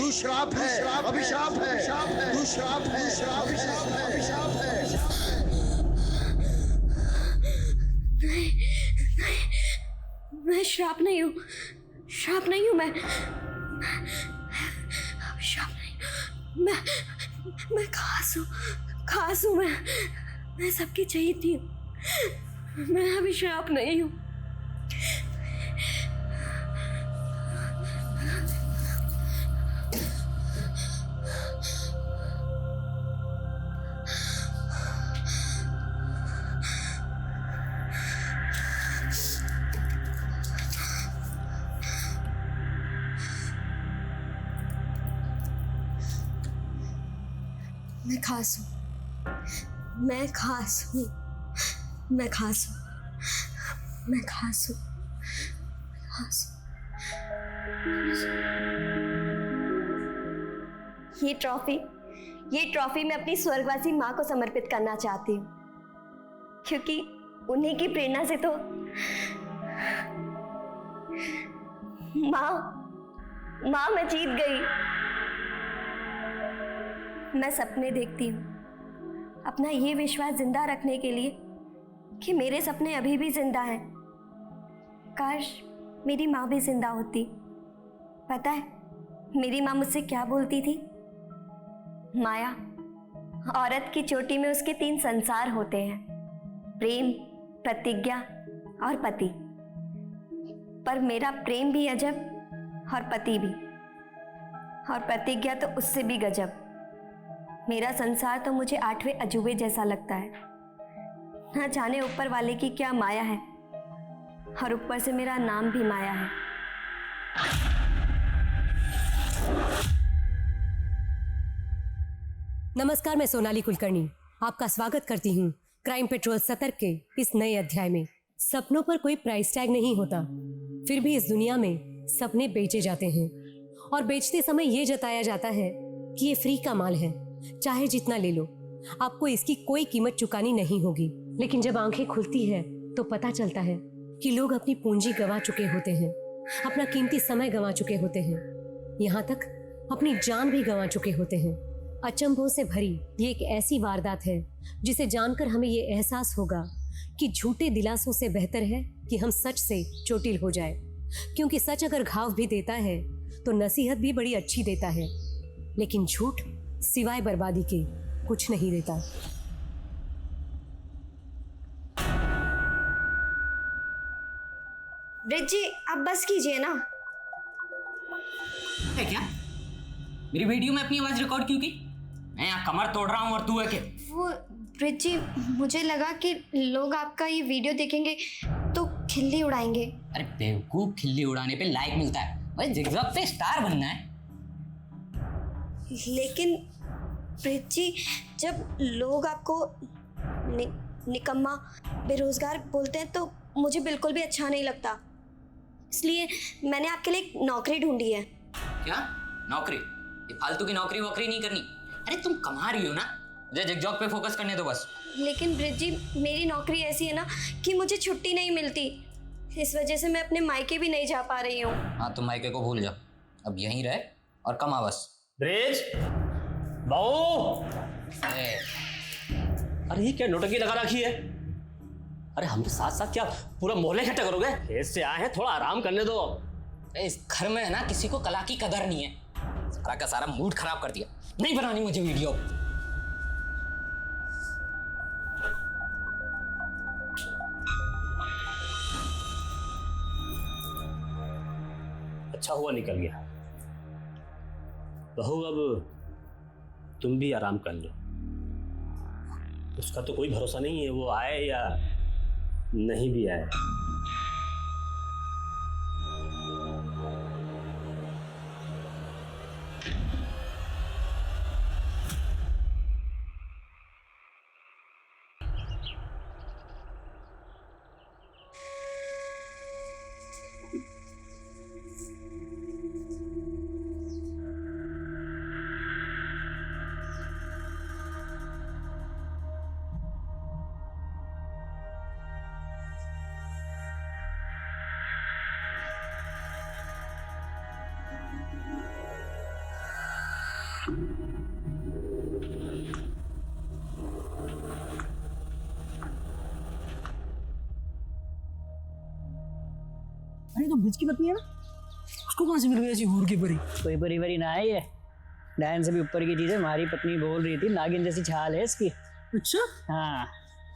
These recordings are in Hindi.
तू श्राप है, अभिशाप है, तू श्राप है, अभिशाप है, अभिशाप है। मैं श्राप नहीं हूँ, श्राप नहीं हूँ मैं श्राप नहीं। मैं खास हूँ मैं सबकी चहेती हूँ। मैं अभी श्राप नहीं हूँ। मैं खास हूँ, मैं खास हूँ, मैं खास हूँ, मैं खास हूँ, खास हूँ। ये ट्रॉफी मैं अपनी स्वर्गवासी माँ को समर्पित करना चाहती हूँ, क्योंकि उन्हीं की प्रेरणा से तो माँ मैं जीत गई। मैं सपने देखती हूँ अपना ये विश्वास जिंदा रखने के लिए कि मेरे सपने अभी भी जिंदा हैं। काश मेरी माँ भी जिंदा होती। पता है मेरी माँ मुझसे क्या बोलती थी? माया, औरत की चोटी में उसके 3 संसार होते हैं, प्रेम, प्रतिज्ञा और पति। पर मेरा प्रेम भी अजब और पति भी, और प्रतिज्ञा तो उससे भी गजब। मेरा संसार तो मुझे 8वें अजूबे जैसा लगता है। ना जाने ऊपर वाले की क्या माया है, और ऊपर से मेरा नाम भी माया है। नमस्कार, मैं सोनाली कुलकर्णी आपका स्वागत करती हूँ क्राइम पेट्रोल सतर्क के इस नए अध्याय में। सपनों पर कोई प्राइस टैग नहीं होता, फिर भी इस दुनिया में सपने बेचे जाते हैं और बेचते समय ये जताया जाता है कि ये फ्री का माल है, चाहे जितना ले लो, आपको इसकी कोई कीमत चुकानी नहीं होगी। लेकिन जब आंखें खुलती है तो पता चलता है कि लोग अपनी पूंजी गंवा चुके होते हैं, अपना कीमती समय गंवा चुके होते हैं, यहाँ तक अपनी जान भी गंवा चुके होते हैं। अचंभों से भरी ये एक ऐसी वारदात है जिसे जानकर हमें ये एहसास होगा कि झूठे दिलासों से बेहतर है कि हम सच से चोटिल हो जाए, क्योंकि सच अगर घाव भी देता है तो नसीहत भी बड़ी अच्छी देता है, लेकिन झूठ सिवाय बर्बादी के कुछ नहीं देता। ब्रिज जी, आप बस कीजिए ना। है क्या? मेरी वीडियो में अपनी आवाज रिकॉर्ड क्यों की? मैं यहाँ कमर तोड़ रहा हूँ और तू है क्या? वो ब्रिज जी, मुझे लगा कि लोग आपका ये वीडियो देखेंगे तो खिल्ली उड़ाएंगे। अरे बेवकूफ, खिल्ली उड़ाने पे लाइक मिलता है, भाई जिगजैग पे स्टार बनना है। लेकिन ब्रिज जी, जब लोग आपको निकम्मा, बेरोजगार बोलते हैं तो मुझे बिल्कुल भी अच्छा नहीं लगता। इसलिए मैंने आपके लिए एक नौकरी ढूंढी है। क्या नौकरी? ये फालतू की नौकरी वोकरी नहीं करनी। अरे तुम कमा रही हो ना, मुझे जिगजैग पे फोकस करने दो बस। लेकिन ब्रिज जी, मेरी नौकरी ऐसी है ना कि मुझे छुट्टी नहीं मिलती। इस वजह से मैं अपने मायके भी नहीं जा पा रही हूँ। हाँ, तुम मायके को भूल जाओ, अब यहीं रहे और कमा बस। ब्रिज बाऊ, अरे ये क्या नोटंकी लगा रखी है? अरे हमरे साथ साथ क्या पूरा मोहल्ला इकट्ठा करोगे? खेत से आए हैं, थोड़ा आराम करने दो। इस घर में है ना किसी को कला की कदर नहीं है, सारा का सारा मूड खराब कर दिया। नहीं बनानी मुझे वीडियो। अच्छा हुआ निकल गया। बहू अब तुम भी आराम कर लो, उसका तो कोई भरोसा नहीं है, वो आए या नहीं भी आए। अरे तो ब्रिज की पत्नी है ना, उसको कहाँ से मिल गई ऐसी हूर की परी? कोई परी वरी ना है ये, डायन से भी ऊपर की चीज है। हमारी पत्नी बोल रही थी नागिन जैसी छाल है इसकी। अच्छा, हाँ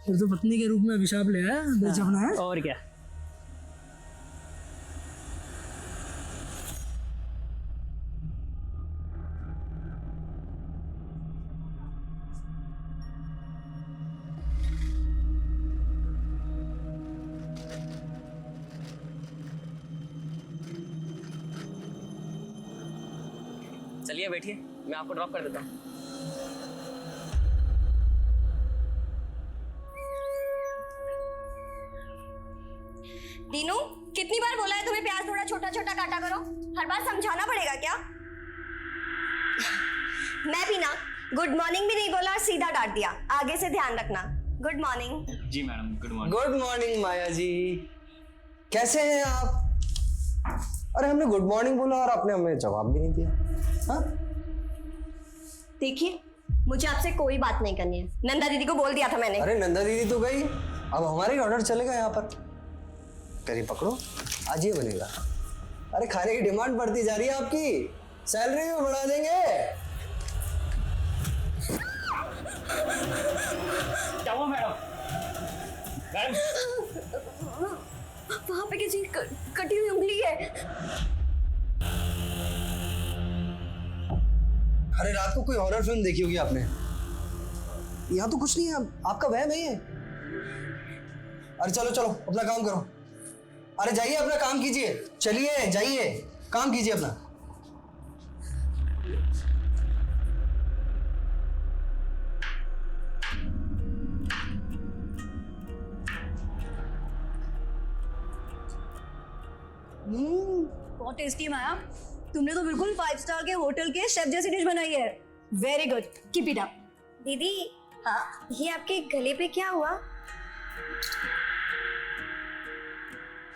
फिर तो पत्नी के रूप में अभिशाप ले आया ब्रिज अपना है। और क्या। चलिए बैठिए, मैं आपको ड्रॉप कर देता हूँ। दीनू, कितनी बार बोला है तुम्हें प्याज थोड़ा छोटा छोटा काटा करो? हर बार समझाना पड़ेगा क्या? मैं भी ना गुड मॉर्निंग भी नहीं बोला और सीधा डांट दिया। आगे से ध्यान रखना। Good morning. जी madam, good morning. Good morning Maya ji, कैसे हैं आप? अरे हमने गुड मॉर्निंग बोला और आपने हमें जवाब भी नहीं दिया। हाँ? देखिए, मुझे आपसे कोई बात नहीं करनी है। नंदा दीदी को बोल दिया था मैंने। अरे नंदा दीदी तो गई, अब हमारे ऑर्डर चलेगा यहाँ पर। करी पकड़ो, आज ये बनेगा। अरे खाने की डिमांड बढ़ती जा रही है आपकी, सैलरी भी बढ़ा देंगे। क्या हुआ मैडम? मैडम वहां पे किसी कटी हुई उंगली है। अरे रात को कोई हॉरर फिल्म देखी होगी आपने। यहाँ तो कुछ नहीं है, आपका वहम है ये। अरे चलो चलो अपना काम करो। अरे जाइए अपना काम कीजिए, चलिए जाइए काम कीजिए अपना। बहुत टेस्टी माया, तुमने तो बिल्कुल 5 स्टार के होटल के शेफ जैसी डिश बनाई है। Very good, keep it up. दीदी, हाँ, ये आपके गले पे क्या हुआ?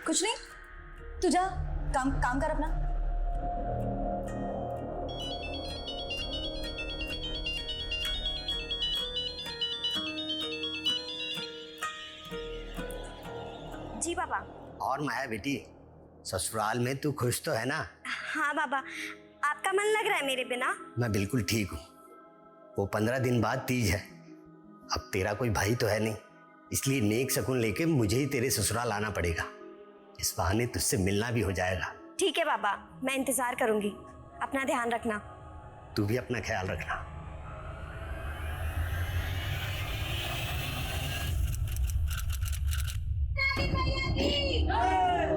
कुछ नहीं, तू जा काम कर अपना। जी पापा। और माया बेटी, ससुराल में तू खुश तो है ना? हाँ पापा, आपका मन लग रहा है मेरे बिना? मैं बिल्कुल ठीक हूँ। वो 15 दिन बाद तीज है। अब तेरा कोई भाई तो है नहीं, इसलिए नेक शगुन लेके मुझे ही तेरे ससुराल आना पड़ेगा। इस बहाने तुझसे मिलना भी हो जाएगा। ठीक है पापा, मैं इंतजार करूंगी। अपना ध्यान रखना। तू भी अपना ख्याल रखना।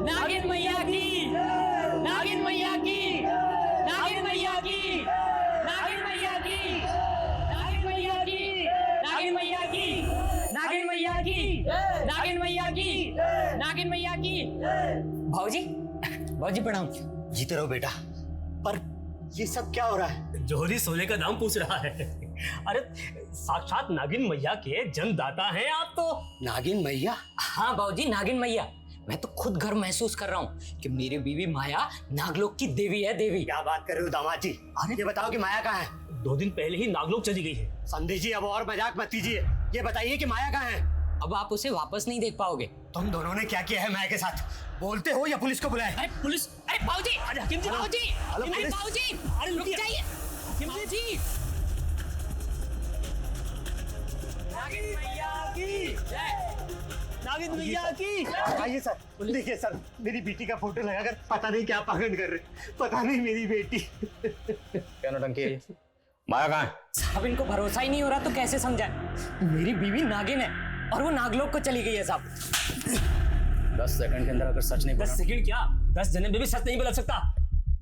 नागिन मैया की, नागिन मैया की, नागिन मैया की, नागिन मैया की, नागिन मैया की, नागिन मैया की, नागिन मैया की, नागिन मैया की, नागिन मैया की। भाऊजी, भाऊजी प्रणाम। जीते रहो बेटा। पर ये सब क्या हो रहा है? जोहरी सोने का दाम पूछ रहा है। अरे साक्षात नागिन मैया के जन्मदाता हैं आप तो। नागिन मैया? हाँ भाऊजी, नागिन मैया। मैं तो खुद गर्व महसूस कर रहा हूँ कि मेरी बीवी माया नागलोक की देवी है। देवी। क्या बात कर रहे हो दामाद जी? अरे ये बताओ कि माया कहाँ है? 2 दिन पहले ही नागलोक चली गई है। संदेह जी अब और मजाक मत कीजिए, ये बताइए कि माया कहाँ है? अब आप उसे वापस नहीं देख पाओगे। तुम दोनों ने क्या किया है माया के साथ? बोलते हो या पुलिस को बुलाए? अरे पुलिस! अरे भाऊजी! अरे हकीम जी, भाऊजी! हेलो, अरे पुलिस! भाऊजी! अरे रुक जाइए! भाऊजी! नागिन मैया की जय! नागिन मैया की! आइए सर, देखिए सर, मेरी बेटी का फोटो लगाकर पता नहीं क्या पागल कर रहे। पता नहीं मेरी बेटी। क्या नौटंकी है? माया कहाँ है? साहब इनको भरोसा ही नहीं हो रहा तो कैसे समझाएं? मेरी बीवी नागिन है और वो नागलोक को चली गई है साहब। 10 सेकंड के अंदर अगर सच नहीं 10 सेकंड क्या, 10 जन्म में भी सच नहीं बदल सकता।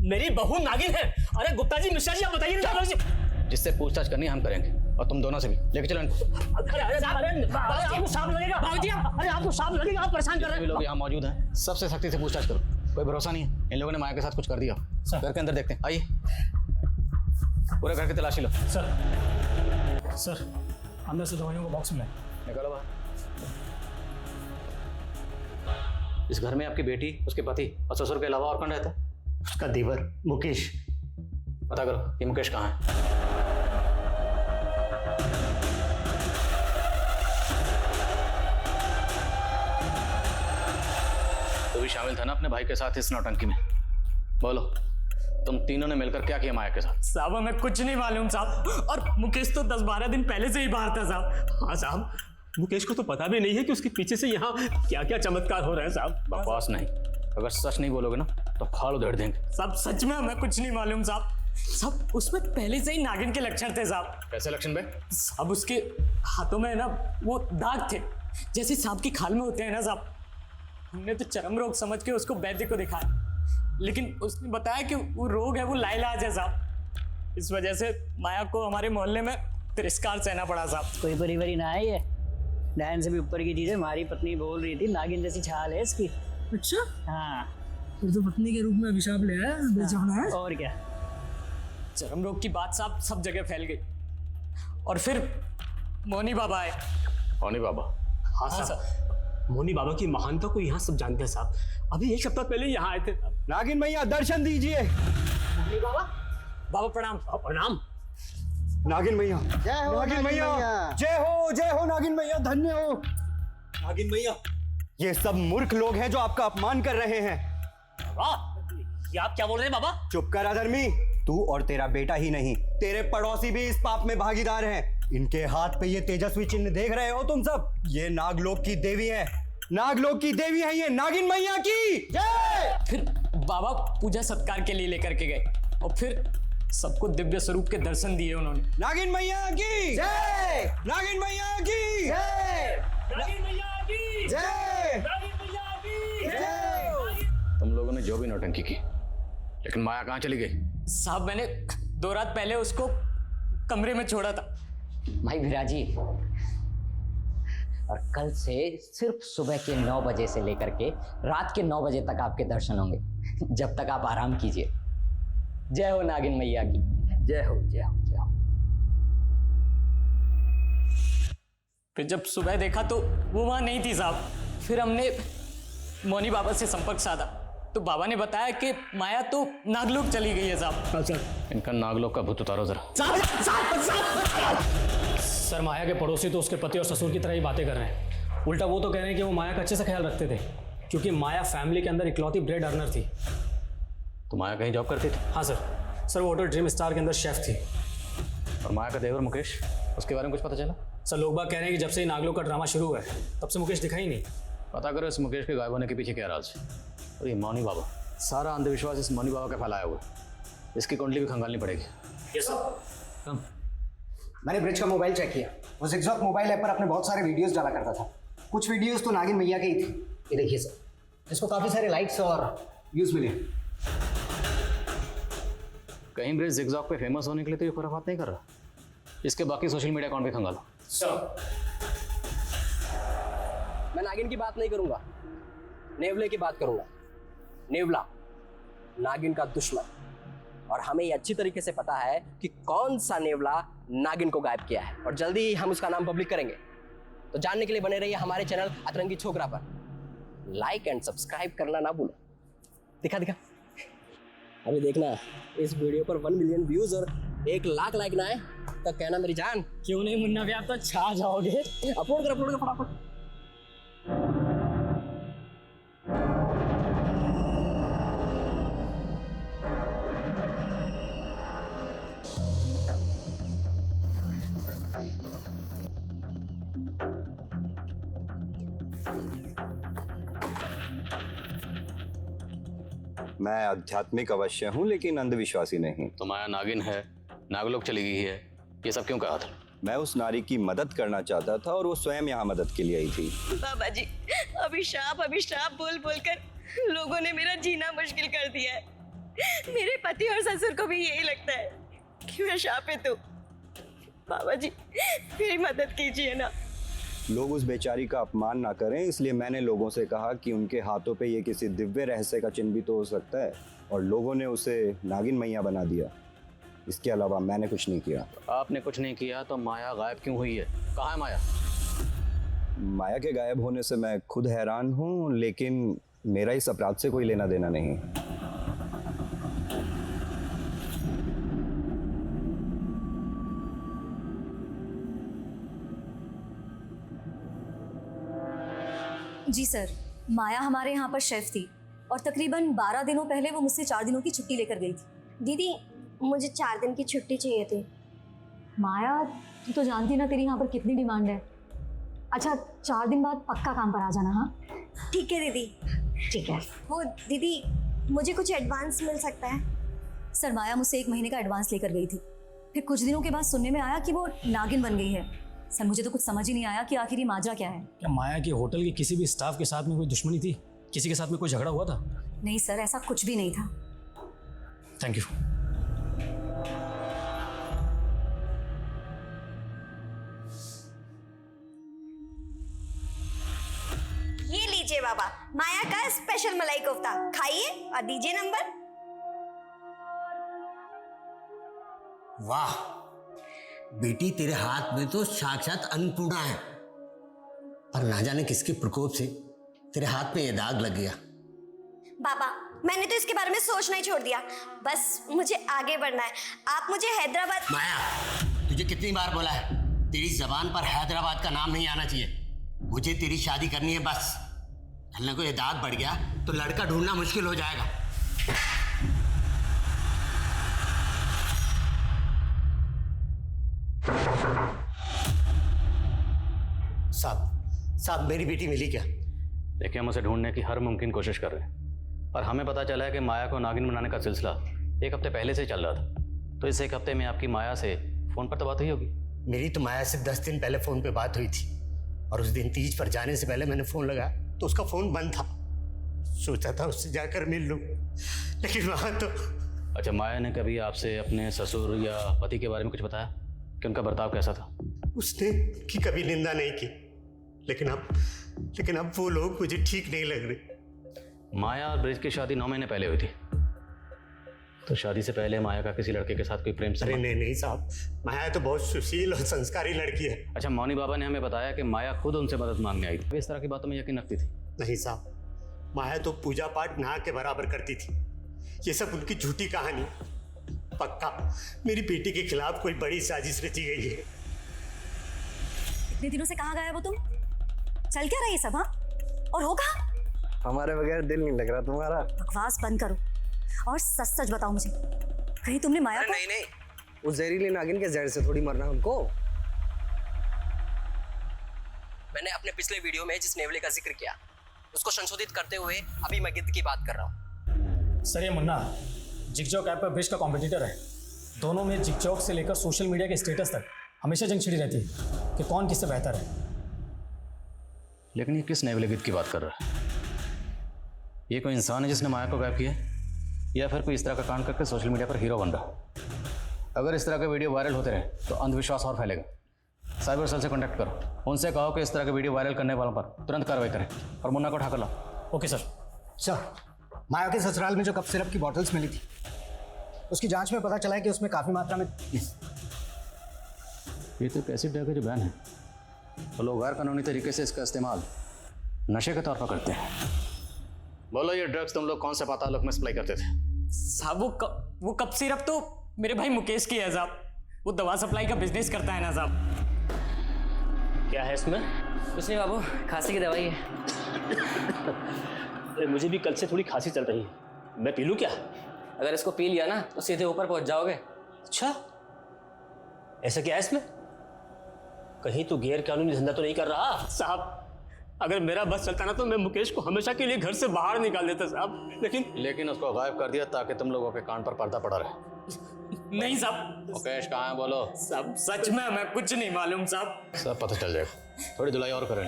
मेरी बहू नागिन है। अरे गुप्ता जी, मिश्रा जी, आप बताइए ना। जिससे पूछताछ करनी है हम करेंगे, और तुम दोनों से भी। लेके चलो इनको। आपको सांप लगेगा। भाऊजी, अरे आपको सांप लगेगा, आप परेशान कर रहे सभी लोग यहाँ मौजूद हैं, सबसे सख्ती से पूछताछ करो। कोई भरोसा नहीं है, इन लोगों ने माया के साथ कुछ कर दिया। घर के अंदर देखते हैं, आइए। पूरे घर की तलाशी लो। सर अंदर से दवाइयों को बॉक्स में निकालो बाहर। इस घर में आपकी बेटी, उसके पति और ससुर के अलावा और कौन रहता है? उसका देवर मुकेश। पता करो ये मुकेश कहाँ है। तो भी शामिल था ना अपने भाई के साथ इस नौटंकी में? बोलो, तुम तीनों ने मिलकर क्या किया माया के साथ? साहब हमें कुछ नहीं मालूम साहब, और मुकेश तो 10-12 दिन पहले से ही बाहर था साहब। हाँ साहब, मुकेश को तो पता भी नहीं है कि उसके पीछे से यहाँ क्या क्या चमत्कार हो रहे हैं साहब। बकवास नहीं, अगर सच नहीं बोलोगे ना तो फाड़ उधेड़ देंगे। साहब सच में हमें कुछ नहीं मालूम साहब। साहब उसमें पहले से ही नागिन के लक्षण थे साहब। कैसे लक्षण बे? साहब उसके हाथों में ना वो दाग थे, जैसे सांप की खाल में होते हैं ना साहब। हमने तो चरम रोग समझ के उसको वैद्य को दिखाया, लेकिन उसने बताया कि वो रोग है वो लाइलाज है साहब। इस वजह से माया को हमारे मोहल्ले में तिरस्कार सहना पड़ा साहब। कोई परिवारी ना है ये, डायन से भी ऊपर की चीज है। हमारी पत्नी बोल रही थी नागिन जैसी छाल है इसकी। अच्छा, हाँ फिर तो पत्नी के रूप में अभिशाप ले आया बेचारा है। और क्या। चरम रोग की बात साहब सब जगह फैल गई, और फिर मोनी बाबा आए। मोनी बाबा? हाँ साहब, मोनी बाबा की महानता को यहाँ सब जानते हैं साहब। अभी 1 सप्ताह पहले यहाँ आए थे। नागिन मैया दर्शन दीजिए। बाबा प्रणाम। प्रणाम। नागिन मैया, जय हो नागिन मैया, जय हो नागिन मैया, धन्य हो नागिन मैया। ये सब मूर्ख लोग हैं जो आपका अपमान कर रहे हैं। ये आप क्या बोल रहे हैं बाबा? चुप कर अधर्मी, तू और तेरा बेटा ही नहीं, तेरे पड़ोसी भी इस पाप में भागीदार हैं। इनके हाथ पे ये तेजस्वी चिन्ह देख रहे हो तुम सब, ये नागलोक की देवी है। नागलोक की देवी है ये, नागिन मैया की जय। फिर बाबा पूजा सत्कार के लिए लेकर के गए, और फिर सबको दिव्य स्वरूप के दर्शन दिए उन्होंने। नागिन मैया की जय, नागिन मैया की जय, नागिन मैया की जय, नागिन मैया की जय। तुम लोगों ने जो भी नौटंकी की, लेकिन माया कहाँ चली गई? साहब मैंने 2 रात पहले उसको कमरे में छोड़ा था। भाई विराजी, और कल से सिर्फ सुबह के 9 बजे से लेकर के रात के 9 बजे तक आपके दर्शन होंगे, जब तक आप आराम कीजिए। जय हो नागिन मैया की, जय हो जय हो जय हो। फिर जब सुबह देखा तो वो वहां नहीं थी साहब। फिर हमने मोनी बाबा से संपर्क साधा, तो बाबा ने बताया कि माया तो नागलोक चली गई है साहब। इनका नागलोक का भूत उतारो जरा। सर, माया के पड़ोसी तो उसके पति और ससुर की तरह ही बातें कर रहे हैं। उल्टा वो तो कह रहे हैं कि वो माया का अच्छे से ख्याल रखते थे, क्योंकि माया फैमिली के अंदर इकलौती ब्रेड अर्नर थी। तो माया कहीं जॉब करती थी? हाँ सर, वो होटल ड्रीम स्टार के अंदर शेफ थी। और माया का देवर मुकेश, उसके बारे में कुछ पता चला? सर, लोग बाग कह रहे हैं कि जब से नागलोक का ड्रामा शुरू हुआ है तब से मुकेश दिखा ही नहीं। पता करो इस मुकेश के गायब होने के पीछे क्या राज है। और ये मौनी बाबा, सारा अंधविश्वास इस मौनी बाबा का फैलाया हुआ है। इसकी कुंडली भी खंगालनी पड़ेगी। Yes sir. कम। मैंने ब्रिज का मोबाइल चेक किया, वो ZigZag मोबाइल ऐप पर अपने बहुत सारे वीडियोस डाला करता था। कुछ वीडियोस तो नागिन मैया के ही थे। ये देखिए सर, इसको काफी सारे लाइक्स और व्यूज मिले। कहीं ब्रिज ZigZag पे फेमस होने के लिए तो ये खुराफात नहीं कर रहा। इसके बाकी सोशल मीडिया अकाउंट भी खंगालो। मैं नागिन की बात नहीं करूंगा, नेवले की बात करूंगा। नेवला नागिन का दुश्मन, और हमें ये अच्छी तरीके से पता है कि कौन सा नेवला नागिन को गायब किया है, और जल्दी ही हम उसका नाम पब्लिक करेंगे। तो जानने के लिए बने रहिए हमारे चैनल अतरंगी छोकरा पर। लाइक एंड सब्सक्राइब करना ना भूलो। दिखा अभी देखना, इस वीडियो पर 1 मिलियन व्यूज और 1 लाख लाइक ना आए तो कहना मेरी जान। क्यों नहीं मुन्ना भी, आप तो छा जाओगे। अपलोड कर फटाफट। मैं आध्यात्मिक अवश्य हूँ लेकिन अंधविश्वासी नहीं। तो माया नागिन है, नागलोक चली गई है, ये सब क्यों कहा था? मैं उस नारी की मदद करना चाहता था और वो स्वयं यहाँ मदद के लिए आई थी। बाबा जी, अभिशाप अभिशाप बोल बोल कर लोगों ने मेरा जीना मुश्किल कर दिया है। मेरे पति और ससुर को भी यही लगता है कि मैं शापित हूँ। बाबा जी मेरी मदद कीजिए ना। लोग उस बेचारी का अपमान ना करें, इसलिए मैंने लोगों से कहा कि उनके हाथों पे ये किसी दिव्य रहस्य का चिन्ह भी तो हो सकता है, और लोगों ने उसे नागिन मैया बना दिया। इसके अलावा मैंने कुछ नहीं किया। आपने कुछ नहीं किया तो माया गायब क्यों हुई है? कहाँ है माया? माया के गायब होने से मैं खुद हैरान हूँ, लेकिन मेरा इस अपराध से कोई लेना देना नहीं। जी सर, माया हमारे यहाँ पर शेफ थी और तकरीबन 12 दिनों पहले वो मुझसे 4 दिनों की छुट्टी लेकर गई थी। दीदी मुझे 4 दिन की छुट्टी चाहिए थी। माया, तू तो जानती ना तेरी यहाँ पर कितनी डिमांड है। अच्छा, 4 दिन बाद पक्का काम पर आ जाना। हाँ ठीक है दीदी। ठीक है। वो दीदी मुझे कुछ एडवांस मिल सकता है? सर, माया मुझसे 1 महीने का एडवांस लेकर गई थी, फिर कुछ दिनों के बाद सुनने में आया कि वो नागिन बन गई है। सर, मुझे तो कुछ समझ ही नहीं आया कि आखिर ये माजरा क्या है। क्या माया की होटल के किसी भी स्टाफ के साथ में कोई दुश्मनी थी? किसी के साथ में कोई झगड़ा हुआ था? नहीं सर, ऐसा कुछ भी नहीं था। Thank you. ये लीजिए बाबा, माया का स्पेशल मलाई कोफ्ता, खाइए और दीजिए नंबर। वाह बेटी, तेरे हाथ में तो साक्षात अन्नपूर्णा है, पर ना जाने किसके प्रकोप से तेरे हाथ में ये दाग लग गया। बाबा मैंने तो इसके बारे में सोचना ही छोड़ दिया, बस मुझे आगे बढ़ना है। आप मुझे हैदराबाद। माया, तुझे कितनी बार बोला है, तेरी जबान पर हैदराबाद का नाम नहीं आना चाहिए। मुझे तेरी शादी करनी है बस। चलने को ये दाग बढ़ गया तो लड़का ढूंढना मुश्किल हो जाएगा। साहब मेरी बेटी मिली क्या? देखिए, हम उसे ढूंढने की हर मुमकिन कोशिश कर रहे हैं, और हमें पता चला है कि माया को नागिन बनाने का सिलसिला 1 हफ्ते पहले से चल रहा था। तो इस 1 हफ्ते में आपकी माया से फ़ोन पर तो बात हुई होगी? मेरी तो माया से 10 दिन पहले फ़ोन पे बात हुई थी, और उस दिन तीज पर जाने से पहले मैंने फ़ोन लगाया तो उसका फ़ोन बंद था। सोचा था उससे जाकर मिल लूँ, लेकिन वहाँ तो। अच्छा, माया ने कभी आपसे अपने ससुर या पति के बारे में कुछ बताया कि उनका बर्ताव कैसा था? उसने की कभी निंदा नहीं की, लेकिन अब वो लोग मुझे ठीक नहीं लग रहे। माया और ब्रिज की शादी 9 महीने पहले हुई थी, तो शादी से पहले माया का किसी लड़के के साथ कोई प्रेम संबंध? अरे नहीं साहब, माया तो बहुत सुशील और संस्कारी लड़की है। अच्छा, मौनी बाबा ने हमें बताया कि माया खुद उनसे मदद मांगने आई थी। इस तरह की बातों में यकीन रखती थी? नहीं साहब, माया तो पूजा पाठ ना के बराबर करती थी। ये सब उनकी झूठी कहानी। पक्का मेरी बेटी के खिलाफ कोई बड़ी साजिश रची गई है। इतने दिनों से कहाँ गए वो तुम? चल क्या रहा ये सब? हाँ, और हो कहाँ? हमारे बगैर दिल नहीं लग रहा तुम्हारा। बकवास बंद करो और सच सच बताओ मुझे, कहीं तुमने माया को? नहीं, उस जहरीली नागिन के जहर से थोड़ी मरना उनको। मैंने अपने पिछले वीडियो में जिस नेवले का जिक्र किया उसको संशोधित करते हुए अभी मैं गिद्ध की बात कर रहा हूँ। सर, ये मुन्ना जिगजॉग ऐप पर ब्रिज का कॉम्पिटिटर है। दोनों में जिगजॉग से लेकर सोशल मीडिया के स्टेटस तक हमेशा जंग छिड़ी रहती है कि कौन किससे बेहतर है। लेकिन ये किस नेवले गिद्ध की बात कर रहा है? ये कोई इंसान है जिसने माया को गायब किया, या फिर कोई इस तरह का कांड करके सोशल मीडिया पर हीरो बन रहा? अगर इस तरह के वीडियो वायरल होते रहे तो अंधविश्वास और फैलेगा। साइबर सेल से कॉन्टैक्ट करो, उनसे कहो कि इस तरह के वीडियो वायरल करने वालों पर तुरंत कार्रवाई करें और मुन्ना को उठाकर लाओ। Okay sir. सर, माया के ससुराल में जो कप सिरप की बॉटल्स मिली थी, उसकी जांच में पता चला है कि उसमें काफ़ी मात्रा में ये तो कैसे ड्रग है जो बैन है, तो लोग गैर कानूनी तरीके से इसका इस्तेमाल नशे के तौर पर करते हैं। बोलो, ये ड्रग्स तुम लोग कौन से पातालोक में सप्लाई करते थे? साहब वो कप सिरप तो मेरे भाई मुकेश की है साहब। वो दवा सप्लाई का बिजनेस करता है ना साहब। क्या है इसमें? कुछ नहीं बाबू, खांसी की दवाई है। अरे मुझे भी कल से थोड़ी खांसी चल रही है, मैं पी लूँ क्या? अगर इसको पी लिया ना तो सीधे ऊपर पहुंच जाओगे। अच्छा, ऐसा क्या है इसमें? कहीं तो गैर कानूनी धंधा तो नहीं कर रहा? साहब, अगर मेरा बस चलता ना तो मैं मुकेश को हमेशा के लिए घर से बाहर निकाल देता साहब, लेकिन उसको गायब कर दिया ताकि तुम लोगों के कान पर पर्दा पड़ा रहे। नहीं साहब। मुकेश कहाँ है बोलो? साहब सच में मैं कुछ नहीं मालूम साहब। सब पता चल जाएगा, थोड़ी धुलाई और करें।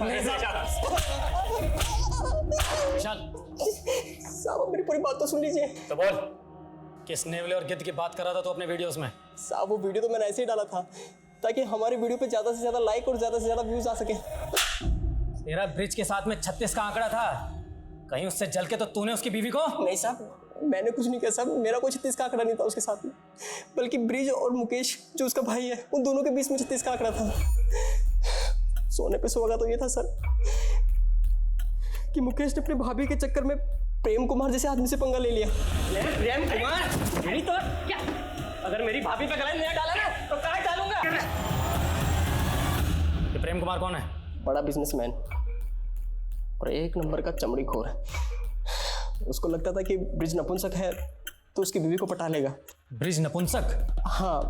साहब मेरी पूरी बात तो सुन लीजिए। तो बोल, किस नेवले और गिद्ध की बात कर रहा था तो अपने वीडियोस में? साहब वो वीडियो तो मैंने ऐसे ही डाला था ताकि हमारी वीडियो पे ज़्यादा से ज़्यादा लाइक और ज़्यादा से ज़्यादा व्यूज आ सके। तेरा ब्रिज के साथ में 36 का आंकड़ा था, कहीं उससे जल के तो तूने उसकी बीवी को? नहीं साहब, मैंने कुछ नहीं किया साहब, मेरा कोई 36 का आंकड़ा नहीं था उसके साथ में, बल्कि ब्रिज और मुकेश जो उसका भाई है उन दोनों के बीच में 36 का आंकड़ा था। सोने पे सुहागा तो ये था सर कि मुकेश ने अपनी भाभी के चक्कर में प्रेम कुमार जैसे आदमी से पंगा ले लिया। प्रेम कुमार? यही तो क्या? अगर मेरी भाभी पे गलत नहीं डाला ना तो कहाँ डालूंगा? ये प्रेम कुमार कौन है? बड़ा बिजनेसमैन। और एक नंबर का चमड़ी खोर है। उसको लगता था कि ब्रिज नपुंसक है तो उसकी बीवी को पटा लेगा। ब्रिज नपुंसक? हाँ,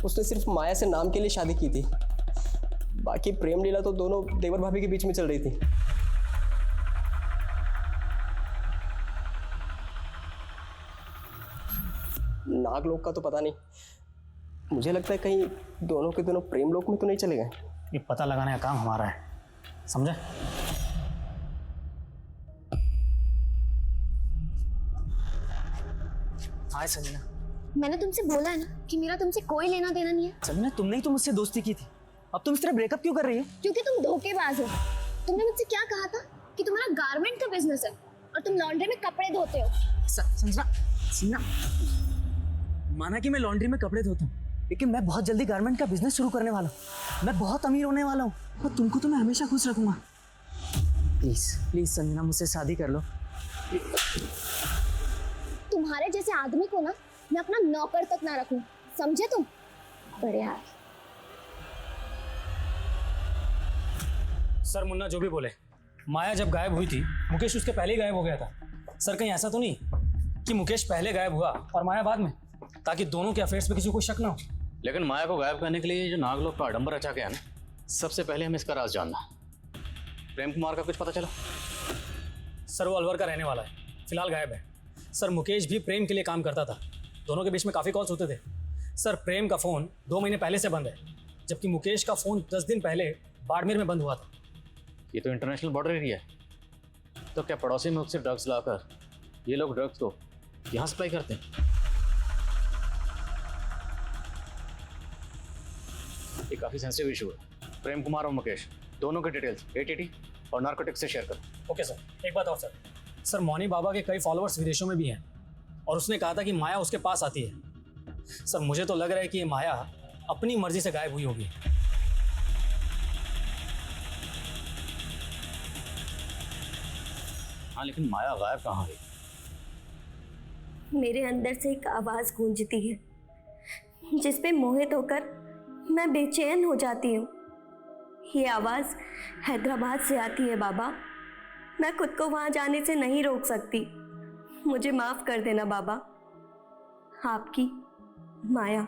उसने सिर्फ माया से नाम के लिए शादी की थी, बाकी प्रेम लीला तो दोनों देवर भाभी के बीच में चल रही थी। नागलोक का तो पता नहीं, मुझे लगता है कहीं दोनों के दोनों प्रेम लोक में तो नहीं चले गए। ये पता लगाने का काम हमारा है, समझे? हाय संजना। मैंने तुमसे बोला है ना कि मेरा तुमसे कोई लेना देना नहीं है। संजना, तुमने ही तो मुझसे दोस्ती की थी, अब तुम इस तरह ब्रेकअप क्यों कर रही हो? क्योंकि तुम धोखेबाज हो। तुमने मुझसे क्या कहा था कि तुम्हारा गारमेंट का बिजनेस है और तुम लॉन्ड्री में कपड़े धोते हो। संजना, माना कि मैं लॉन्ड्री में कपड़े धोता हूँ, लेकिन मैं बहुत जल्दी गारमेंट का बिजनेस शुरू करने वाला हूँ। मैं बहुत अमीर होने वाला हूँ और तुमको तो मैं हमेशा खुश रखूंगा। प्लीज प्लीज संजना, मुझसे शादी कर लो। तुम्हारे जैसे आदमी को ना मैं अपना नौकर तक ना रखूं, समझे तुम? बढ़िया। सर मुन्ना जो भी बोले, माया जब गायब हुई थी मुकेश उसके पहले ही गायब हो गया था। सर कहीं ऐसा तो नहीं कि मुकेश पहले गायब हुआ और माया बाद में, ताकि दोनों के अफेयर्स पे किसी को शक ना हो। लेकिन माया को गायब करने के लिए जो नागलोक का आडंबर रचा गया ना, सबसे पहले हमें इसका राज जानना। प्रेम कुमार का कुछ पता चला? सर वो अलवर का रहने वाला है, फिलहाल गायब है। सर मुकेश भी प्रेम के लिए काम करता था, दोनों के बीच में काफ़ी कॉल्स होते थे। सर प्रेम का फ़ोन 2 महीने पहले से बंद है, जबकि मुकेश का फ़ोन 10 दिन पहले बाड़मेर में बंद हुआ था। ये तो इंटरनेशनल बॉर्डर एरिया है, तो क्या पड़ोसी मुल्क से ड्रग्स लाकर ये लोग ड्रग्स को यहाँ सप्लाई करते हैं? ये काफ़ी सेंसिटिव इशू है। प्रेम कुमार और मुकेश दोनों के डिटेल्स ATT और नार्कोटिक्स से शेयर करो। Okay sir. एक बात और सर मौनी बाबा के कई फॉलोअर्स विदेशों में भी हैं और उसने कहा था कि माया उसके पास आती है। सर मुझे तो लग रहा है कि ये माया अपनी मर्जी से गायब हुई होगी। हाँ, लेकिन माया गायब कहाँ है? मेरे अंदर से एक आवाज़ गूंजती है जिस पे मोहित होकर मैं बेचैन हो जाती हूँ। ये आवाज़ हैदराबाद से आती है बाबा। मैं खुद को वहाँ जाने से नहीं रोक सकती। मुझे माफ़ कर देना बाबा। आपकी माया।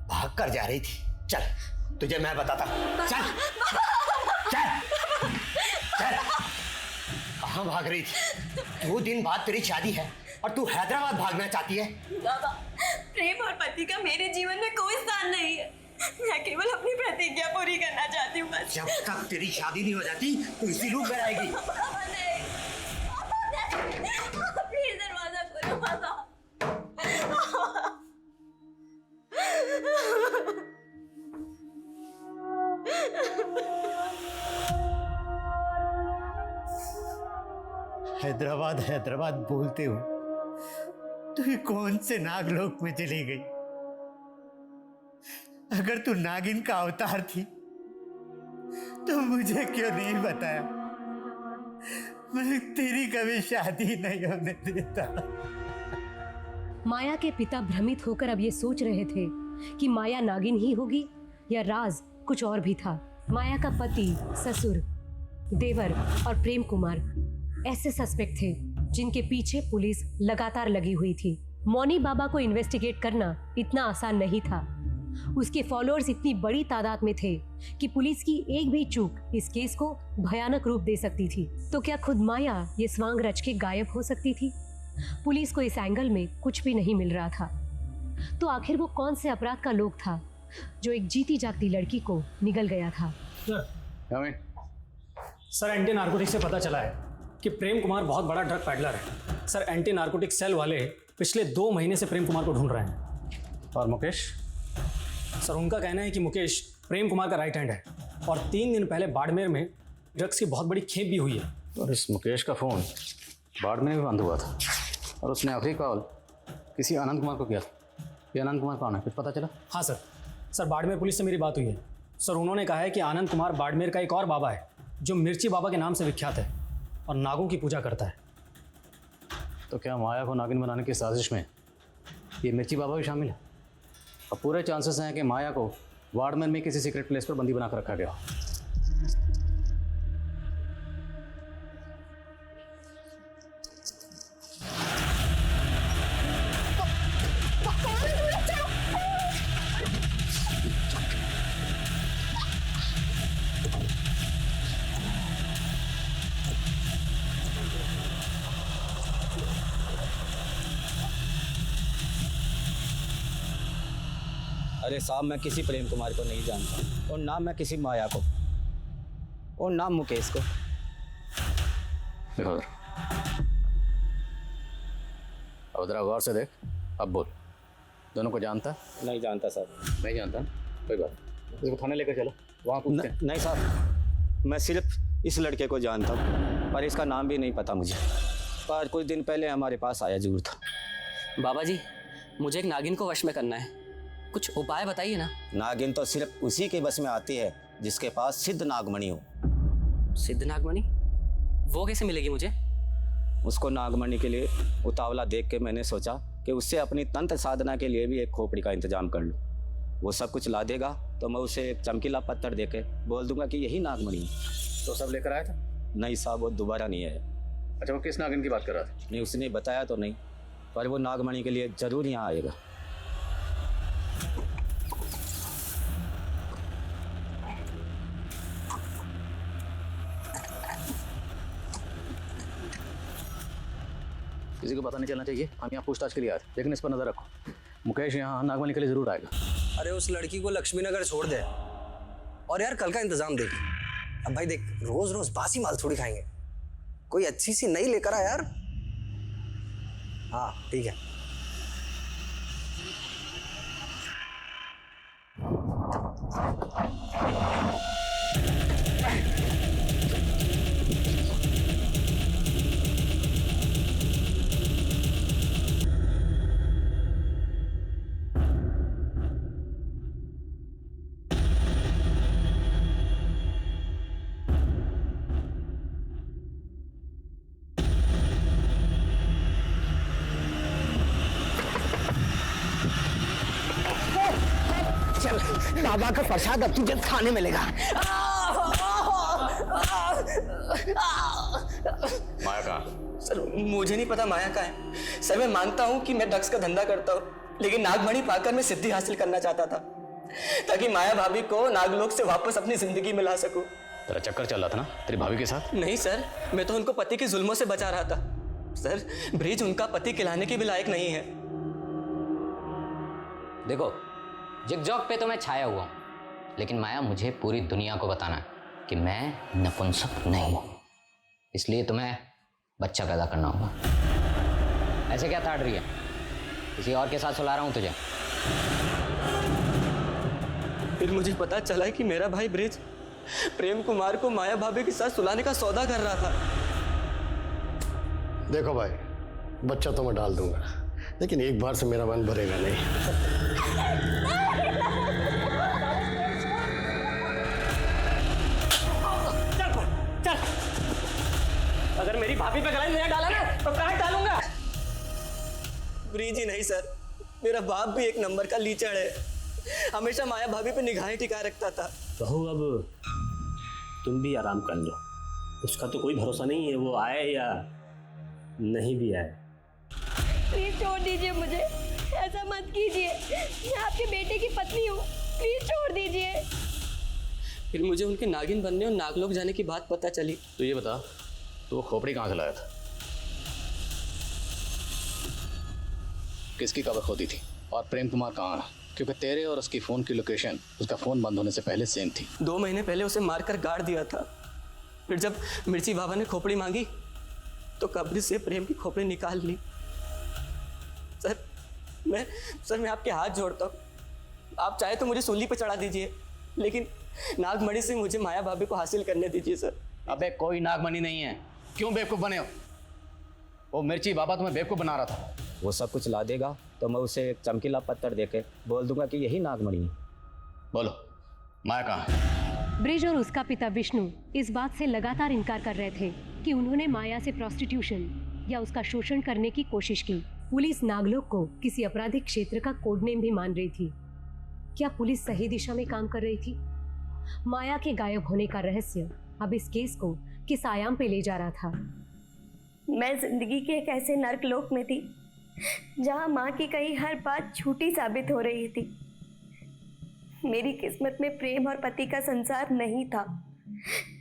भाग कर जा रही थी, चल तुझे मैं बताता हूं। चल चल चल। कहाँ भाग रही थी? 2 दिन बाद तेरी शादी है और तू हैदराबाद भागना चाहती है? बाबा, प्रेम और पति का मेरे जीवन में कोई स्थान नहीं है। मैं केवल अपनी प्रतिज्ञा पूरी करना चाहती हूँ बस। जब तक तेरी शादी नहीं हो जाती तो इसी रूप में रहेगी। प्लीज दरवाजा खोलो बाबा। हैदराबाद हैदराबाद बोलते हो तो ये कौन से नागलोक में चली गई? अगर तू नागिन का अवतार थी तो मुझे क्यों नहीं बताया? मैं तेरी कभी शादी नहीं होने देता। माया के पिता भ्रमित होकर अब ये सोच रहे थे कि माया नागिन ही होगी या राज कुछ और भी था। माया का पति, ससुर, देवर और प्रेम कुमार ऐसे सस्पेक्ट थे जिनके पीछे पुलिस लगातार लगी हुई थी। मौनी बाबा को इन्वेस्टिगेट करना इतना आसान नहीं था। उसके फॉलोअर्स इतनी बड़ी तादाद में थे कि पुलिस की एक भी चूक इस केस को भयानक रूप दे सकती थी। तो क्या खुद माया ये स्वांग रच के गायब हो सकती थी? पुलिस को इस एंगल में कुछ भी नहीं मिल रहा था। तो आखिर वो कौन से अपराध का लोग था जो एक जीती जागती लड़की को निगल गया था? सर एंटी नार्कोटिक्स से पता चला है कि प्रेम कुमार बहुत बड़ा ड्रग पैडलर है। सर एंटी नार्कोटिक सेल वाले पिछले 2 महीने से प्रेम कुमार को ढूंढ रहे हैं। और मुकेश? सर उनका कहना है कि मुकेश प्रेम कुमार का राइट हैंड है और 3 दिन पहले बाड़मेर में ड्रग्स की बहुत बड़ी खेप भी हुई है। और इस मुकेश का फ़ोन बाड़मेर में बंद हुआ था और उसने आखिरी कॉल किसी आनंद कुमार को किया था। ये आनंद कुमार कौन है, कुछ पता चला? हाँ सर बाड़मेर पुलिस से मेरी बात हुई है। सर उन्होंने कहा है कि आनंद कुमार बाड़मेर का एक और बाबा है जो मिर्ची बाबा के नाम से विख्यात है और नागों की पूजा करता है। तो क्या माया को नागिन बनाने की साजिश में ये मिर्ची बाबा भी शामिल है? और पूरे चांसेस हैं कि माया को वार्डमैन में किसी सीक्रेट प्लेस पर बंदी बनाकर रखा गया। अरे साहब, मैं किसी प्रेम कुमार को नहीं जानता और ना मैं किसी माया को और ना मुकेश को। देखो अब जरा गौर से देख, अब बोल, दोनों को जानता? नहीं जानता सर। नहीं जानता, कोई बात नहीं, इसको थाने लेकर चलो, वहाँ पूछते हैं। नहीं साहब, मैं सिर्फ इस लड़के को जानता हूँ पर इसका नाम भी नहीं पता मुझे, पर कुछ दिन पहले हमारे पास आया जरूर था। बाबा जी, मुझे एक नागिन को वश में करना है, कुछ उपाय बताइए ना। नागिन तो सिर्फ उसी के बस में आती है जिसके पास सिद्ध नागमणि हो। सिद्ध नागमणि? वो कैसे मिलेगी मुझे? उसको नागमणि के लिए उतावला देख के मैंने सोचा कि उससे अपनी तंत्र साधना के लिए भी एक खोपड़ी का इंतजाम कर लूँ। वो सब कुछ ला देगा तो मैं उसे एक चमकीला पत्थर दे के बोल दूंगा कि यही नागमणि है। तो सब लेकर आया था? नहीं साहब, वो दोबारा नहीं आया। अच्छा, वो किस नागिन की बात कर रहा था? नहीं, उसने बताया तो नहीं, पर वो नागमणि के लिए जरूर यहाँ आएगा। किसी को पता नहीं चलना चाहिए, हम यहाँ पूछताछ के लिए आए थे, लेकिन इस पर नजर रखो, मुकेश यहाँ नागमणि के लिए जरूर आएगा। अरे उस लड़की को लक्ष्मी नगर छोड़ दे और यार कल का इंतजाम देख। अब भाई देख, रोज रोज बासी माल थोड़ी खाएंगे, कोई अच्छी सी नई लेकर आ यार। हाँ ठीक है। बाबा का प्रसाद अब तुझे खाने मिलेगा। माया कहाँ? सर मुझे नहीं पता माया का है। सर मैं मानता हूँ कि मैं ड्रग्स का धंधा करता हूँ, लेकिन नागमणि पाकर मैं सिद्धि हासिल करना चाहता था ताकि माया भाभी को नागलोक से वापस अपनी जिंदगी में ला सकूं। तेरा चक्कर चल रहा था ना तेरी भाभी के साथ? नहीं सर, मैं तो उनको पति के जुल्मों से बचा रहा था। सर ब्रिज उनका पति खिलाने के भी लायक नहीं है। देखो, जिगजॉग पे तो मैं छाया हुआ हूँ, लेकिन माया मुझे पूरी दुनिया को बताना है कि मैं नपुंसक नहीं हूँ, इसलिए तुम्हें बच्चा पैदा करना होगा। ऐसे क्या ताड़ रही है? किसी और के साथ सुला रहा हूँ तुझे। फिर मुझे पता चला कि मेरा भाई ब्रिज प्रेम कुमार को माया भाभी के साथ सुलाने का सौदा कर रहा था। देखो भाई, बच्चा तो मैं डाल दूंगा, लेकिन एक बार से मेरा मन भरेगा नहीं। चल, अगर मेरी भाभी पे गला नहीं डाला ना तो काट डालूंगा। ब्रिज ही नहीं सर, मेरा बाप भी एक नंबर का लीचड़ है, हमेशा माया भाभी पे निगाहें टिकाए रखता था। बहू अब तुम भी आराम कर लो, उसका तो कोई भरोसा नहीं है, वो आए या नहीं भी आए। प्लीज छोड़ दीजिए मुझे, ऐसा मत कीजिए, मैं आपके बेटे की पत्नी हूँ, प्लीज छोड़ दीजिए। फिर मुझे उनके नागिन बनने और नागलोक जाने की बात पता चली। तो ये बता, तो वो खोपड़ी कहाँ से लाया था? किसकी कबर खोदी थी? और प्रेम कुमार कहाँ है? क्योंकि तेरे और उसकी फ़ोन की लोकेशन उसका फ़ोन बंद होने से पहले सेम थी। 2 महीने पहले उसे मारकर गाड़ दिया था। फिर जब मिर्ची बाबा ने खोपड़ी मांगी तो कब्र से प्रेम की खोपड़ी निकाल ली। सर मैं आपके हाथ जोड़ता हूँ, आप चाहे तो मुझे सूली पे चढ़ा दीजिए, लेकिन नागमणि से मुझे माया भाभी को हासिल करने दीजिए सर। अबे कोई नागमणि नहीं है, क्यों बेवकूफ़ बने हो? वो मिर्ची बाबा तुम्हें बेवकूफ़ बना रहा था। वो सब कुछ ला देगा तो मैं उसे एक चमकीला पत्थर देके बोल दूंगा कि यही नागमणि है। बोलो, माया कहाँ? ब्रिज और उसका पिता विष्णु इस बात से लगातार इनकार कर रहे थे कि उन्होंने माया से प्रोस्टिट्यूशन या उसका शोषण करने की कोशिश की। पुलिस नागलोक को किसी आपराधिक क्षेत्र का कोड नेम भी मान रही थी। क्या पुलिस सही दिशा में काम कर रही थी? माया के गायब होने का रहस्य अब इस केस को किस आयाम पे ले जा रहा था? मैं जिंदगी के एक ऐसे नर्क में थी जहां माँ की कही हर बात झूठी साबित हो रही थी। मेरी किस्मत में प्रेम और पति का संसार नहीं था,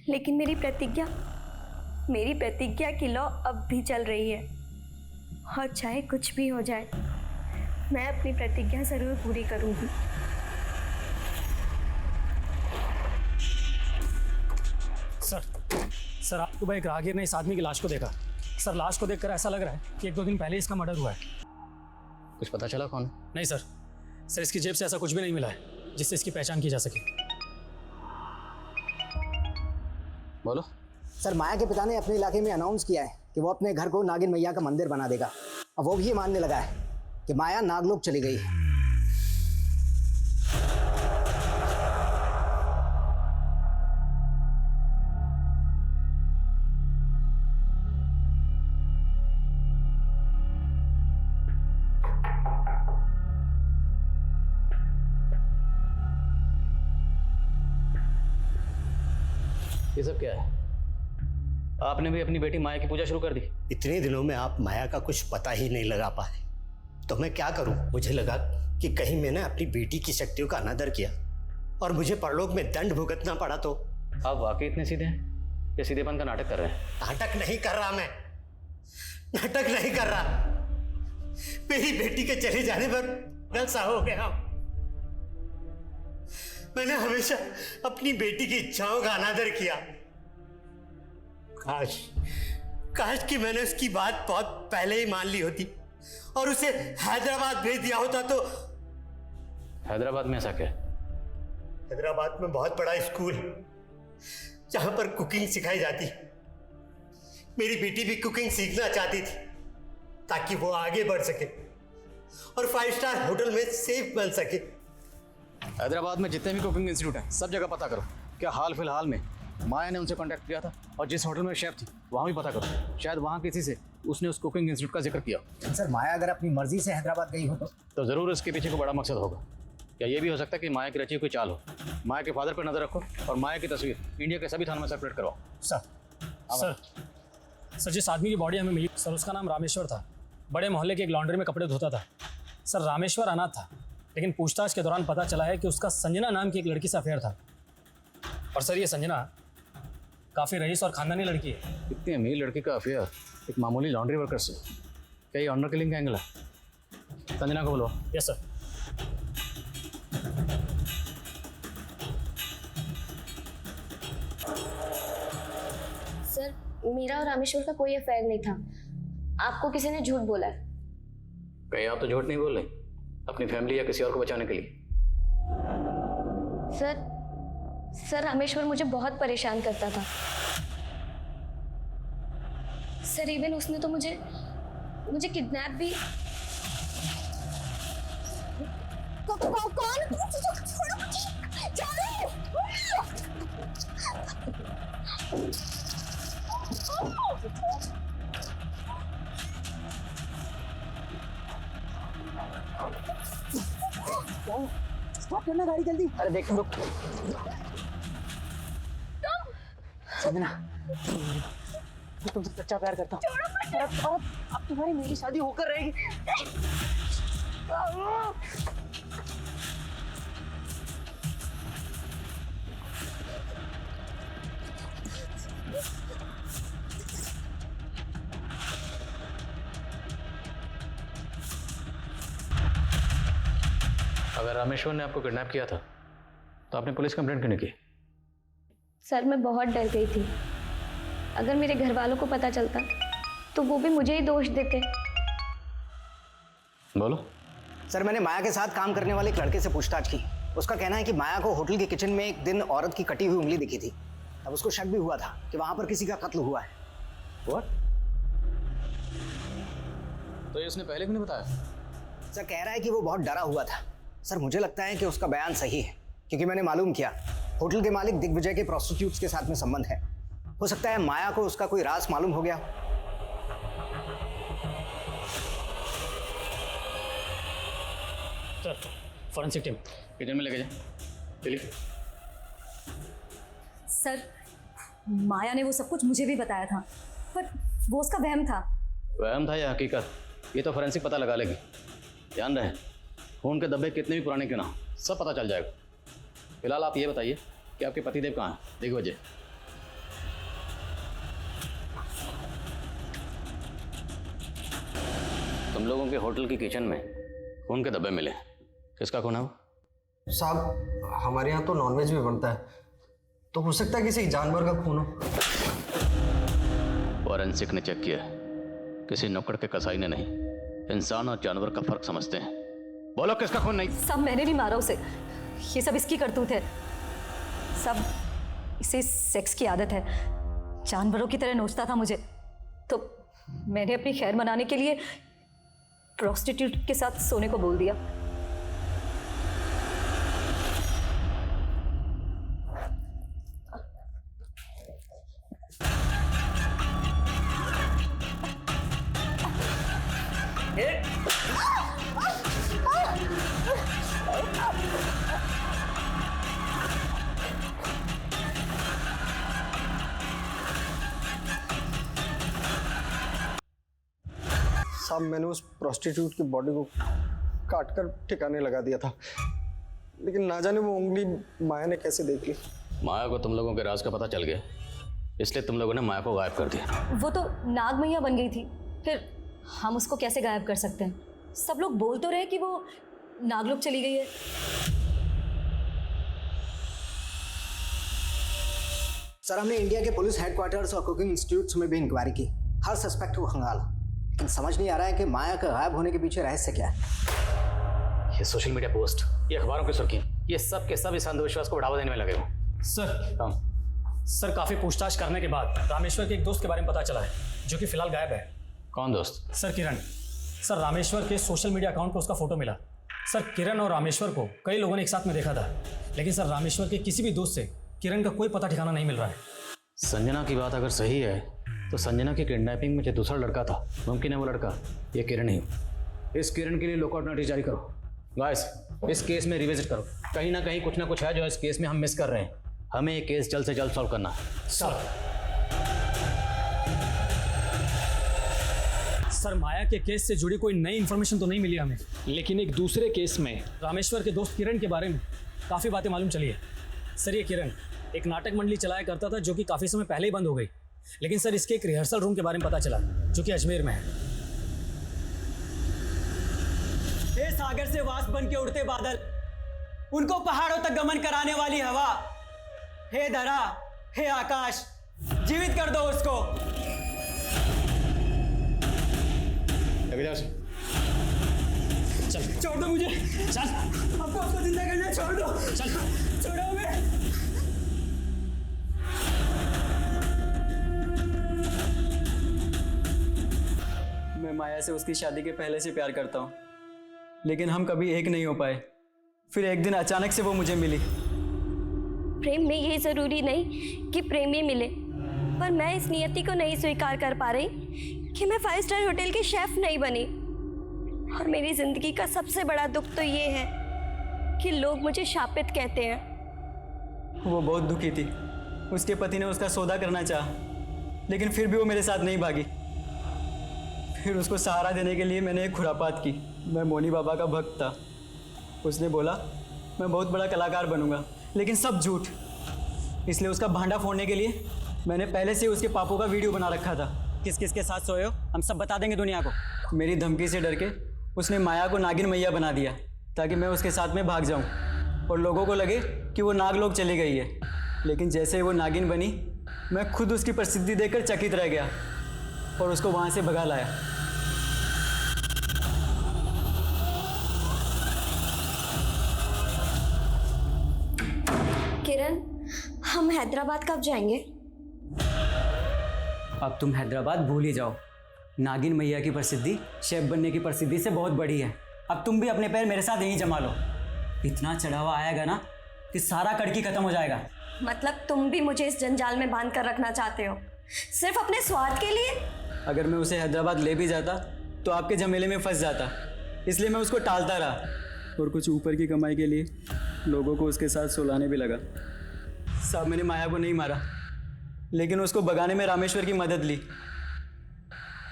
लेकिन मेरी प्रतिज्ञा की लौ अब भी चल रही है। और चाहे कुछ भी हो जाए, मैं अपनी प्रतिज्ञा जरूर पूरी करूंगी। सर आपको भाई एक राहगीर ने इस आदमी की लाश को देखा। सर लाश को देखकर ऐसा लग रहा है कि 1-2 दिन पहले इसका मर्डर हुआ है। कुछ पता चला कौन? नहीं सर इसकी जेब से ऐसा कुछ भी नहीं मिला है जिससे इसकी पहचान की जा सके। बोलो। सर माया के पिता ने अपने इलाके में अनाउंस किया है कि वो अपने घर को नागिन मैया का मंदिर बना देगा। अब वो भी ये मानने लगा है कि माया नागलोक चली गई है। ये सब क्या है? आपने भी अपनी बेटी माया की पूजा शुरू कर दी? इतने दिनों में आप माया का कुछ पता ही नहीं लगा पाए तो मैं क्या करूं? मुझे लगा कि कहीं मैंने अपनी बेटी की शक्तियों का अनादर किया और मुझे परलोक में दंड भुगतना पड़ा तो। आप वाकई इतने सीधे हैं? ये सीधेपन का नाटक कर रहे हैं? नाटक नहीं कर रहा मैं, नाटक नहीं कर रहा। मेरी बेटी के चले जाने पर नशा हो गया। मैंने हमेशा अपनी बेटी की इच्छाओं का अनादर किया। काश कि मैंने उसकी बात बहुत पहले ही मान ली होती और उसे हैदराबाद भेज दिया होता तो। हैदराबाद में ऐसा क्या? हैदराबाद में बहुत बड़ा स्कूल जहां पर कुकिंग सिखाई जाती। मेरी बेटी भी कुकिंग सीखना चाहती थी ताकि वो आगे बढ़ सके और 5 स्टार होटल में सेफ बन सके। हैदराबाद में जितने भी कुकिंग इंस्टीट्यूट हैं सब जगह पता करो। क्या हाल फिलहाल में माया ने उनसे कांटेक्ट किया था? और जिस होटल में शेफ थी वहाँ भी पता करो, शायद वहाँ किसी से उसने उस कुकिंग इंस्टीट्यूट का जिक्र किया। सर माया अगर अपनी मर्जी से हैदराबाद गई हो तो ज़रूर इसके पीछे कोई बड़ा मकसद होगा। या ये भी हो सकता है कि माया की रची कोई चाल हो। माया के फादर पर नजर रखो और माया की तस्वीर इंडिया के सभी थानों में सर्कुलेट करवाओ। सर जिस आदमी की बॉडी हमें मिली सर उसका नाम रामेश्वर था। बड़े मोहल्ले के एक लॉन्ड्री में कपड़े धोता था। सर रामेश्वर अनाथ था, लेकिन पूछताछ के दौरान पता चला है कि उसका संजना नाम की एक लड़की से अफेयर था। और सर ये संजना काफ़ी रईस और खानदानी लड़की है। इतनी अमीर लड़की का अफेयर एक मामूली लॉन्ड्री वर्कर से? क्या ये ऑनर किलिंग का एंगल है? संजना को बोलो। Yes sir. सर मेरा और रामेश्वर का कोई अफेयर नहीं था। आपको किसी ने झूठ बोला है। कहीं आप तो झूठ नहीं बोल रहे अपनी फैमिली या किसी और को बचाने के लिए? सर रामेश्वर मुझे बहुत परेशान करता था। सर इवन उसने तो मुझे किडनैप भी। कौन? स्टॉप करना गाड़ी जल्दी। अरे देख रुक। संजना मैं तुमसे सच्चा प्यार करता हूँ। अब तुम्हारी मेरी शादी होकर रहेगी। अगर रामेश्वर ने आपको किडनैप किया था तो आपने पुलिस कंप्लेंट क्यों नहीं की? सर मैं बहुत डर गई थी। अगर मेरे घर वालों को पता चलता तो वो भी मुझे ही दोष देते। बोलो। सर मैंने माया के साथ काम करने वाले एक लड़के से पूछताछ की। उसका कहना है कि माया को होटल के किचन में एक दिन औरत की कटी हुई उंगली दिखी थी। तब उसको शक भी हुआ था कि वहां पर किसी का कत्ल हुआ है। What? तो ये उसने पहले क्यों नहीं बताया? सर कह रहा है कि वो बहुत डरा हुआ था। सर मुझे लगता है कि उसका बयान सही है। क्योंकि मैंने मालूम किया होटल के मालिक दिग्विजय के प्रोस्टिट्यूट्स के साथ में संबंध है। हो सकता है माया को उसका कोई राज मालूम हो गया। सर फॉरेंसिक टीम किचन में लेके जाए। चलिए। सर माया ने वो सब कुछ मुझे भी बताया था, पर वो उसका वहम था। वहम था या हकीकत, ये तो फोरेंसिक पता लगा लेगी। ध्यान रहे, खून के धब्बे कितने भी पुराने क्यों ना, सब पता चल जाएगा। फिलहाल आप ये बताइए कि आपके पतिदेव कहाँ हैं? दिग्विजय। तुम लोगों के होटल की किचन में खून के धब्बे मिले, किसका खून है वो? साहब हमारे यहाँ तो नॉनवेज भी बनता है, तो हो सकता है किसी जानवर का खून हो। फॉरेंसिक ने चेक किया, किसी नौकर के कसाई ने नहीं। इंसान और जानवर का फर्क समझते हैं। बोलो किसका खून नहीं? सब मैंने भी मारा उसे, ये सब इसकी करतूत है। सब इसे सेक्स की आदत है, जानवरों की तरह नोचता था मुझे, तो मैंने अपनी खैर मनाने के लिए प्रोस्टिट्यूट के साथ सोने को बोल दिया। साहब मैंने उस प्रोस्टिट्यूट की बॉडी को काट कर ठिकाने लगा दिया था, लेकिन ना जाने वो उंगली माया ने कैसे देख ली। माया को तुम लोगों के राज का पता चल गया, इसलिए तुम लोगों ने माया को गायब कर दिया। वो तो नाग मैया बन गई थी, फिर हम उसको कैसे गायब कर सकते हैं? सब लोग बोल तो रहे कि वो नागलोक चली गई है। सर हमने इंडिया के पुलिस हेडक्वार्टर्स और कुकिंग इंस्टीट्यूट्स में भी इंक्वायरी की, हर सस्पेक्ट को खंगाला, लेकिन समझ नहीं आ रहा है कि माया का गायब होने के पीछे रहस्य क्या है। ये सोशल मीडिया पोस्ट, ये अखबारों की सुर्खी, ये सब के सब इस अंधविश्वास को बढ़ावा देने में लगे हो। सर काफ़ी पूछताछ करने के बाद रामेश्वर के एक दोस्त के बारे में पता चला है, जो कि फिलहाल गायब है। कौन दोस्त? सर किरण। सर रामेश्वर के सोशल मीडिया अकाउंट पर उसका फोटो मिला। सर किरण और रामेश्वर को कई लोगों ने एक साथ में देखा था, लेकिन सर रामेश्वर के किसी भी दोस्त से किरण का कोई पता ठिकाना नहीं मिल रहा है। संजना की बात अगर सही है तो संजना की किडनैपिंग में जो दूसरा लड़का था, मुमकिन है वो लड़का ये किरण ही। इस किरण के लिए लुकआउट नोटिस जारी करो। गाइस इस केस में रिविजिट करो, कहीं ना कहीं कुछ ना कुछ है जो इस केस में हम मिस कर रहे हैं। हमें ये केस जल्द से जल्द सॉल्व करना है। सर माया के केस से जुड़ी कोई नई इन्फॉर्मेशन तो नहीं मिली हमें, लेकिन एक दूसरे केस में रामेश्वर के दोस्त किरण के बारे में काफ़ी बातें मालूम चली है। सर ये किरण एक नाटक मंडली चलाया करता था, जो कि काफ़ी समय पहले ही बंद हो गई, लेकिन सर इसके एक रिहर्सल रूम के बारे में पता चला, जो कि अजमेर में है। हे सागर से वास बन के उड़ते बादल, उनको पहाड़ों तक गमन कराने वाली हवा, हे धरा, हे आकाश, जीवित कर दो उसको। चल छोड़ दो मुझे, चल हमको उसको जिंदा करना, छोड़ दो, चल छोड़ो हमें। मैं माया से उसकी शादी के पहले से प्यार करता हूँ, लेकिन हम कभी एक नहीं हो पाए। फिर एक दिन अचानक से वो मुझे मिली। प्रेम में ये ज़रूरी नहीं कि प्रेमी मिले, पर मैं इस नियति को नहीं स्वीकार कर पा रही कि मैं 5 स्टार होटल की शेफ नहीं बनी। और मेरी ज़िंदगी का सबसे बड़ा दुख तो ये है कि लोग मुझे शापित कहते हैं। वो बहुत दुखी थी, उसके पति ने उसका सौदा करना चाहा, लेकिन फिर भी वो मेरे साथ नहीं भागी। फिर उसको सहारा देने के लिए मैंने एक खुरापात की। मैं मोनी बाबा का भक्त था। उसने बोला मैं बहुत बड़ा कलाकार बनूंगा, लेकिन सब झूठ। इसलिए उसका भांडा फोड़ने के लिए मैंने पहले से उसके पापों का वीडियो बना रखा था। किस किस के साथ सोए हो हम सब बता देंगे दुनिया को। मेरी धमकी से डर के उसने माया को नागिन मैया बना दिया, ताकि मैं उसके साथ में भाग जाऊं और लोगों को लगे कि वो नागलोक चली गई है। लेकिन जैसे ही वो नागिन बनी, मैं खुद उसकी प्रसिद्धि देखकर चकित रह गया और उसको वहाँ से भगा लाया। किरण, हम हैदराबाद कब जाएंगे? अब तुम हैदराबाद भूल ही जाओ। नागिन मैया की प्रसिद्धि शेफ बनने की प्रसिद्धि से बहुत बड़ी है। अब तुम भी अपने पैर मेरे साथ यहीं जमा लो। इतना चढ़ावा आएगा ना, कि सारा कड़की खत्म हो जाएगा। मतलब तुम भी मुझे इस जंजाल में बांध कर रखना चाहते हो, सिर्फ अपने स्वार्थ के लिए? अगर मैं उसे हैदराबाद ले भी जाता तो आपके झमेले में फंस जाता, इसलिए मैं उसको टालता रहा और कुछ ऊपर की कमाई के लिए लोगों को उसके साथ सुलाने भी लगा। साहब, मैंने माया को नहीं मारा, लेकिन उसको भगाने में रामेश्वर की मदद ली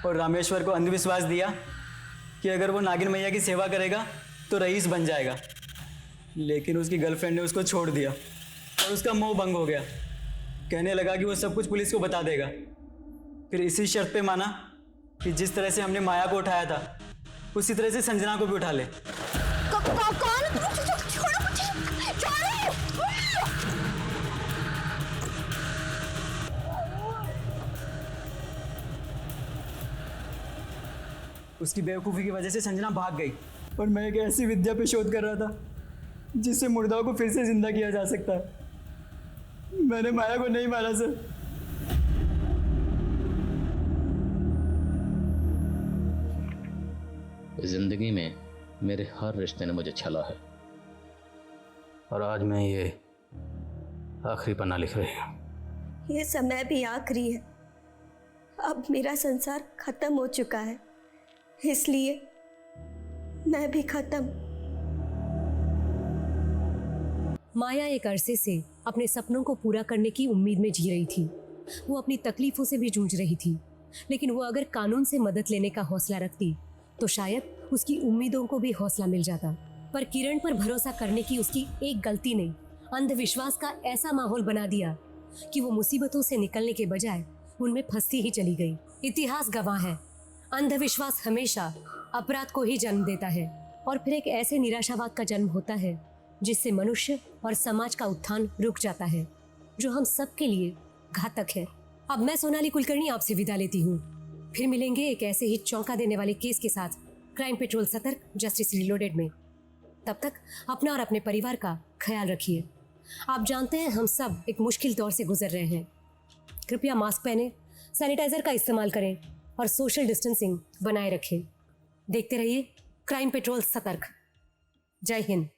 और रामेश्वर को अंधविश्वास दिया कि अगर वो नागिन मैया की सेवा करेगा तो रईस बन जाएगा। लेकिन उसकी गर्लफ्रेंड ने उसको छोड़ दिया और उसका मोह भंग हो गया। कहने लगा कि वो सब कुछ पुलिस को बता देगा। फिर इसी शर्त पे माना कि जिस तरह से हमने माया को उठाया था उसी तरह से संजना को भी उठा ले। उसकी बेवकूफ़ी की वजह से संजना भाग गई और मैं एक ऐसी विद्या पे शोध कर रहा था जिससे मुर्दाओं को फिर से जिंदा किया जा सकता है। मैंने माया को नहीं मारा सर। जिंदगी में मेरे हर रिश्ते ने मुझे छला है और आज मैं ये आखिरी पन्ना लिख रही हूँ। ये समय भी आखिरी है। अब मेरा संसार खत्म हो चुका है, इसलिए मैं भी खत्म। माया एक अरसे से अपने सपनों को पूरा करने की उम्मीद में जी रही थी। वो अपनी तकलीफों से भी जूझ रही थी, लेकिन वो अगर कानून से मदद लेने का हौसला रखती तो शायद उसकी उम्मीदों को भी हौसला मिल जाता। पर किरण पर भरोसा करने की उसकी एक गलती ने अंधविश्वास का ऐसा माहौल बना दिया कि वो मुसीबतों से निकलने के बजाय उनमें फंसती ही चली गई। इतिहास गवाह है, अंधविश्वास हमेशा अपराध को ही जन्म देता है और फिर एक ऐसे निराशावाद का जन्म होता है जिससे मनुष्य और समाज का उत्थान रुक जाता है, जो हम सब के लिए घातक है। अब मैं सोनाली कुलकर्णी आपसे विदा लेती हूँ। फिर मिलेंगे एक ऐसे ही चौंका देने वाले केस के साथ क्राइम पेट्रोल सतर्क जस्टिस रिलोडेड में। तब तक अपना और अपने परिवार का ख्याल रखिए। आप जानते हैं हम सब एक मुश्किल दौर से गुजर रहे हैं। कृपया मास्क पहने, सैनिटाइजर का इस्तेमाल करें और सोशल डिस्टेंसिंग बनाए रखें। देखते रहिए क्राइम पेट्रोल सतर्क। जय हिंद।